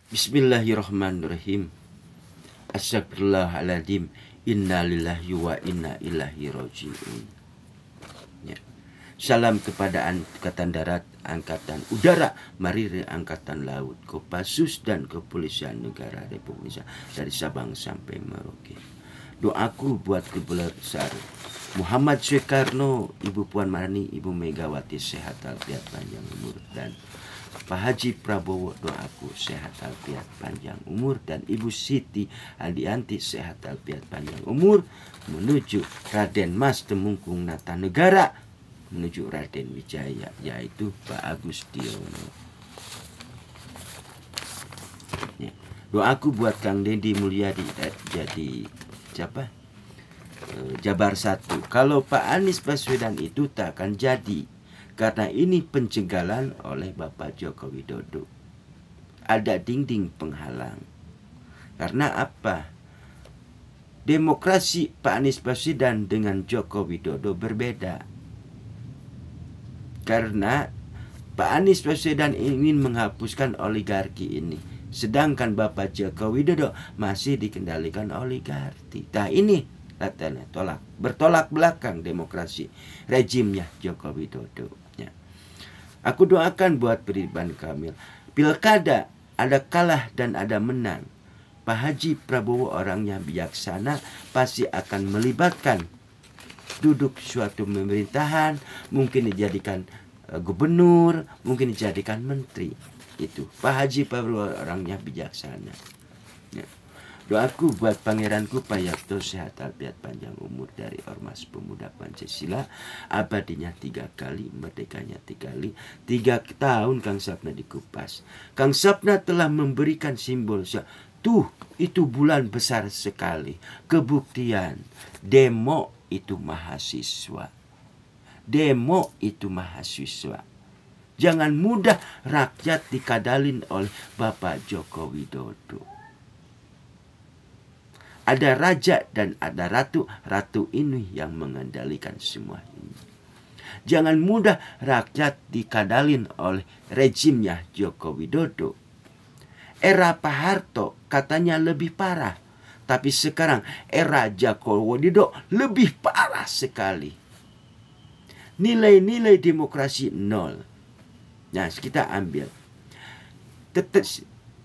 Bismillahirrahmanirrahim. Astagfirullahaladzim. Innalillahi wa inna ilaihi raji'un. Ya. Salam kepada Angkatan Darat, Angkatan Udara, Marinir, Angkatan Laut, Kopassus dan Kepolisian Negara Republik Indonesia dari Sabang sampai Merauke. Doaku buat Kepala Besar Muhammad Soekarno, Ibu Puan Maharani, Ibu Megawati sehat walafiat panjang umur, dan Pak Haji Prabowo doaku sehat walafiat panjang umur, dan Ibu Siti Adianti sehat walafiat panjang umur menuju Raden Mas Temungkung Natanegara, menuju Raden Wijaya, yaitu Pak Agustiono. Ya. Doaku buat Kang Deddy Mulyadi jadi siapa? Jabar 1. Kalau Pak Anies Baswedan itu tak akan jadi, karena ini pencegalan oleh Bapak Joko Widodo. Ada dinding penghalang. Karena apa? Demokrasi Pak Anies Baswedan dengan Joko Widodo berbeda. Karena Pak Anies Baswedan ingin menghapuskan oligarki ini, sedangkan Bapak Joko Widodo masih dikendalikan oligarki. Nah ini katanya bertolak belakang demokrasi rejimnya Joko Widodo. Ya. Aku doakan buat Ridwan Kamil. Pilkada ada kalah dan ada menang. Pak Haji Prabowo orangnya bijaksana, pasti akan melibatkan duduk suatu pemerintahan, mungkin dijadikan gubernur, mungkin dijadikan menteri. Itu Pak Haji Prabowo orangnya bijaksana. Ya. Doaku buat Pangeranku Payapto sehat walafiat panjang umur dari Ormas Pemuda Pancasila, abadinya 3 kali, merdekanya 3 kali. 3 tahun Kang Sapna dikupas. Kang Sapna telah memberikan simbol. Tuh, itu bulan besar sekali. Kebuktian demo itu mahasiswa. Demo itu mahasiswa. Jangan mudah rakyat dikadalin oleh Bapak Joko Widodo. Ada raja dan ada ratu. Ratu ini yang mengendalikan semua ini. Jangan mudah rakyat dikadalin oleh rejimnya Joko Widodo. Era Pak Harto katanya lebih parah. Tapi sekarang era Joko Widodo lebih parah sekali. Nilai-nilai demokrasi nol. Nah, kita ambil.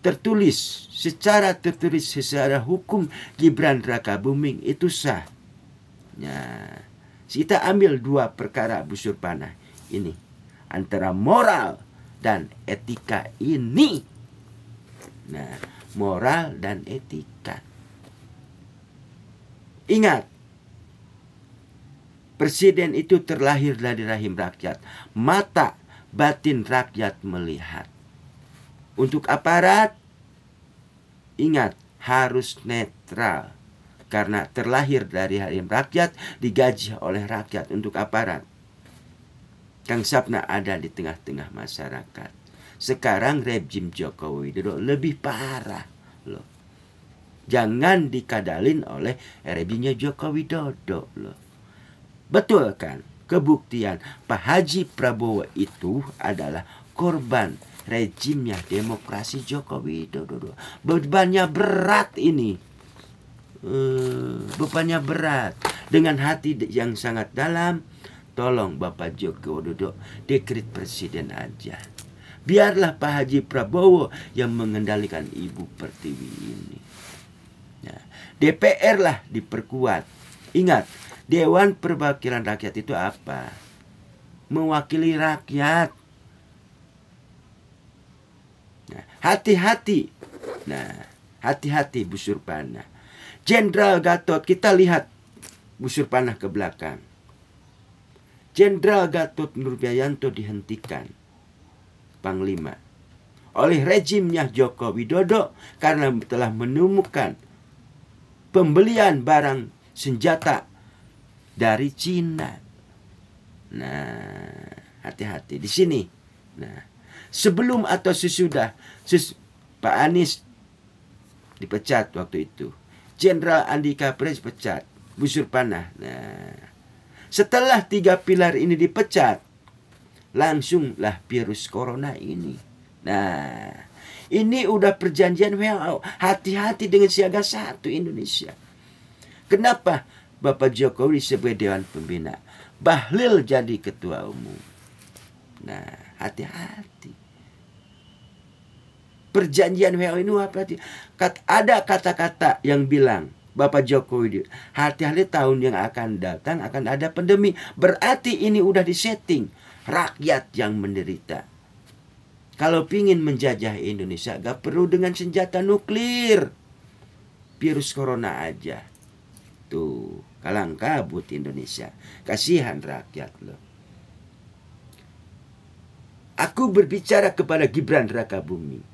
Tertulis secara hukum Gibran Rakabuming itu sah. Nah, kita ambil 2 perkara busur panah ini, antara moral dan etika ini. Nah, moral dan etika. Ingat, presiden itu terlahir dari rahim rakyat. Mata batin rakyat melihat. Untuk aparat, ingat, harus netral. Karena terlahir dari rahim rakyat, digaji oleh rakyat. Untuk aparat, Kang Sapna ada di tengah-tengah masyarakat. Sekarang rejim Joko Widodo lebih parah loh. Jangan dikadalin oleh rejimnya Joko Widodo loh. Betul kan? Kebuktian Pak Haji Prabowo itu adalah korban rejimnya demokrasi Joko Widodo. Bebannya berat ini. Bebannya berat. Dengan hati yang sangat dalam, tolong Bapak Joko Widodo dekret presiden aja. Biarlah Pak Haji Prabowo yang mengendalikan Ibu Pertiwi ini. Nah, DPR lah diperkuat. Ingat, Dewan Perwakilan Rakyat itu apa? Mewakili rakyat. Nah, hati-hati. Nah, hati-hati busur panah. Jenderal Gatot, kita lihat busur panah ke belakang. Jenderal Gatot Nurbayanto dihentikan Panglima oleh rejimnya Joko Widodo karena telah menemukan pembelian barang senjata dari Cina. Nah, hati-hati di sini. Nah, sebelum atau sesudah Pak Anies dipecat waktu itu, Jenderal Andika Perkasa pecat, busur panah. Nah, setelah 3 pilar ini dipecat, langsunglah virus corona ini. Nah, Ini udah perjanjian WHO. Hati-hati dengan siaga 1 Indonesia. Kenapa Bapak Jokowi sebagai Dewan Pembina, Bahlil jadi ketua umum? Nah, hati-hati. Perjanjian WHO ini apa? Ada kata-kata yang bilang Bapak Jokowi, hati-hati tahun yang akan datang akan ada pandemi. Berarti ini udah disetting. Rakyat yang menderita. Kalau pingin menjajah Indonesia, gak perlu dengan senjata nuklir. Virus corona aja. Tuh, kalang kabut Indonesia. Kasihan rakyat loh. Aku berbicara kepada Gibran Rakabuming.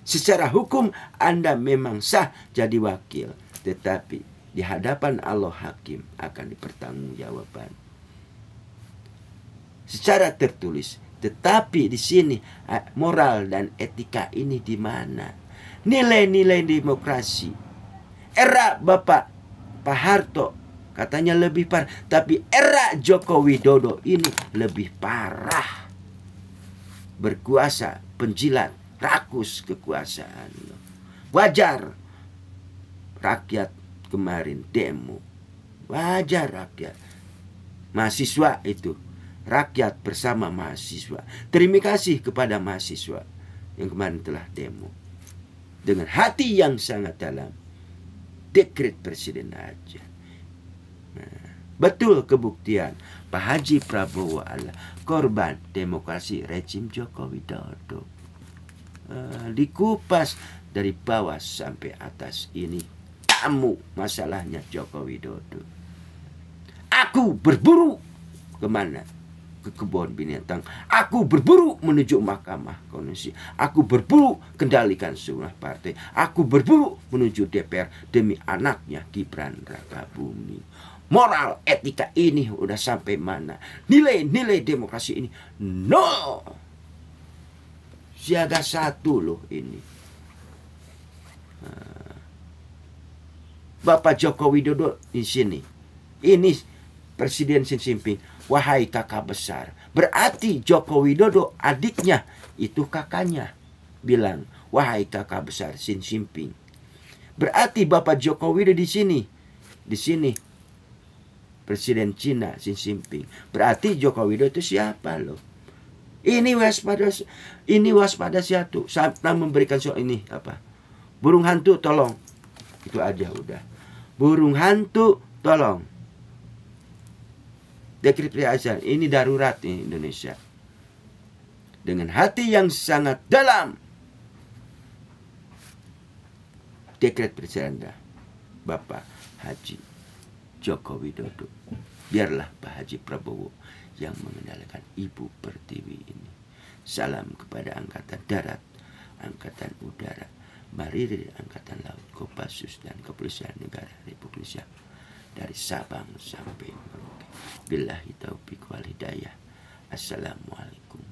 Secara hukum Anda memang sah jadi wakil. Tetapi di hadapan Allah Hakim akan dipertanggungjawabkan. Secara tertulis. Tetapi di sini moral dan etika ini di mana? Nilai-nilai demokrasi. Era Bapak Pak Harto katanya lebih parah. Tapi era Joko Widodo ini lebih parah. Berkuasa, penjilat, rakus kekuasaan. Wajar rakyat kemarin demo. Wajar rakyat. Mahasiswa itu. Rakyat bersama mahasiswa. Terima kasih kepada mahasiswa yang kemarin telah demo. Dengan hati yang sangat dalam. Dekret presiden aja. Nah, betul kebuktian Pak Haji Prabowo adalah korban demokrasi rejim Joko Widodo. Dikupas dari bawah sampai atas. Ini tamu masalahnya Joko Widodo. Aku berburu kemana? Ke kebun binatang. Aku berburu menuju Mahkamah Konstitusi. Aku berburu kendalikan sebuah partai. Aku berburu menuju DPR demi anaknya Gibran Rakabuming. Moral etika ini udah sampai mana? Nilai-nilai demokrasi ini no. Siaga 1 loh ini. Bapak Joko Widodo di sini. Ini Presiden Xi Jinping. Wahai kakak besar. Berarti Joko Widodo adiknya itu kakaknya. Bilang, wahai kakak besar Xi Jinping. Berarti Bapak Joko Widodo di sini. Di sini Presiden Cina Xi Jinping. Berarti Joko Widodo itu siapa loh? Ini waspada satu. Saya memberikan soal ini apa? Burung hantu tolong. Itu aja udah. Burung hantu tolong. Dekret presiden ini darurat di Indonesia. Dengan hati yang sangat dalam. Dekret presiden Bapak Haji Joko Widodo. Biarlah Pak Haji Prabowo yang mengendalikan Ibu Pertiwi ini. Salam kepada Angkatan Darat, Angkatan Udara, Marinir, Angkatan Laut, Kopassus, dan Kepolisian Negara Republik Indonesia. Dari Sabang sampai Merauke. Billahi taufiq wal hidayah. Assalamualaikum